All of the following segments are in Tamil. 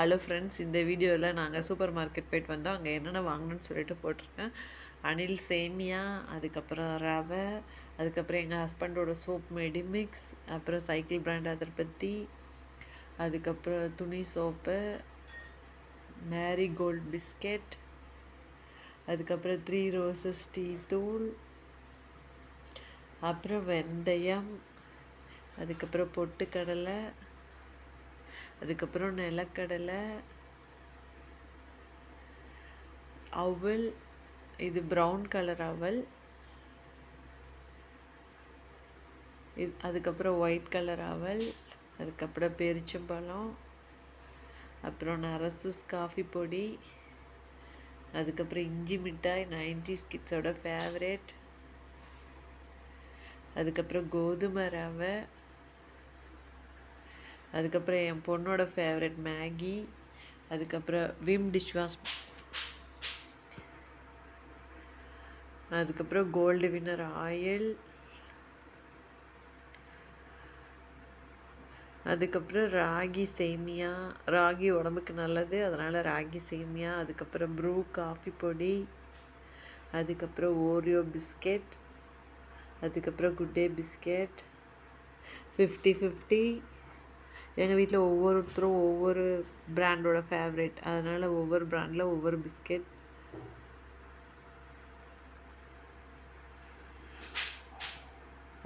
ஹலோ ஃப்ரெண்ட்ஸ், இந்த வீடியோவில் நாங்கள் சூப்பர் மார்க்கெட் போயிட்டு வந்தோம். அங்கே என்னென்ன வாங்கணும்னு சொல்லிட்டு போட்டிருக்கேன். அணில் சேமியா, அதுக்கப்புறம் ரவை, அதுக்கப்புறம் எங்கள் ஹஸ்பண்டோட சோப் மெடிமிக்ஸ், அப்புறம் சைக்கிள் பிராண்ட் அகர்பத்தி, அதுக்கப்புறம் துணி சோப்பு, மேரிகோல்ட் பிஸ்கெட், அதுக்கப்புறம் 3 ரோசஸ் டீ தூள், அப்புறம் வெந்தயம், அதுக்கப்புறம் பொட்டுக்கடலை, அதுக்கப்புறம் நிலக்கடலை, அவல், இது ப்ரௌன் கலர் அவல், அதுக்கப்புறம் ஒயிட் கலர் அவல், அதுக்கப்புறம் பெரிச்சம்பழம், அப்புறம் நரசூஸ் காஃபி பொடி, அதுக்கப்புறம் இஞ்சி மிட்டாய் 90s கிட்ஸோட ஃபேவரேட், அதுக்கப்புறம் கோதுமை ரவை, அதுக்கப்புறம் என் பொண்ணோட ஃபேவரட் மேகி, அதுக்கப்புறம் விம் டிஷ் வாஷ், அதுக்கப்புறம் கோல்டு வின்னர் ஆயில், அதுக்கப்புறம் ராகி சேமியா. ராகி உடம்புக்கு நல்லது, அதனால் ராகி சேமியா. அதுக்கப்புறம் ப்ரூ காஃபி பொடி, அதுக்கப்புறம் ஓரியோ பிஸ்கெட், அதுக்கப்புறம் குட் டே பிஸ்கெட். 50-50. எங்கள் வீட்டில் ஒவ்வொருத்தரும் ஒவ்வொரு பிராண்டோட ஃபேவரேட், அதனால் ஒவ்வொரு பிராண்டில் ஒவ்வொரு பிஸ்கெட்.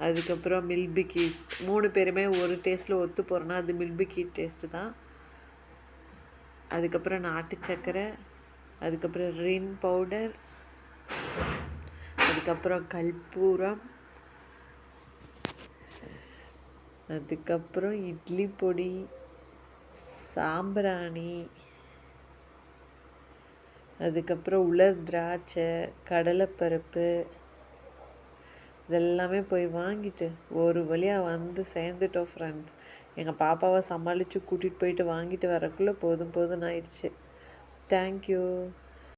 அதுக்கப்புறம் மில்பிக்கீஸ். 3 பேருமே ஒரு டேஸ்ட்டில் ஒத்து போகிறோன்னா அது மில்பிக்கி டேஸ்ட்டு தான். அதுக்கப்புறம் நாட்டு சர்க்கரை, அதுக்கப்புறம் ரின் பவுடர், அதுக்கப்புறம் கற்பூரம், அதுக்கப்புறம் இட்லி பொடி, சாம்பிராணி, அதுக்கப்புறம் உலர் திராட்சை, கடலைப்பருப்பு, இதெல்லாமே போய் வாங்கிட்டு ஒரு வழியாக வந்து சேர்ந்துட்டோம் ஃப்ரெண்ட்ஸ். எங்கள் பாப்பாவை சமாளித்து கூட்டிகிட்டு போயிட்டு வாங்கிட்டு வரக்குள்ளே போதும் ஆயிடுச்சு. தேங்க்யூ.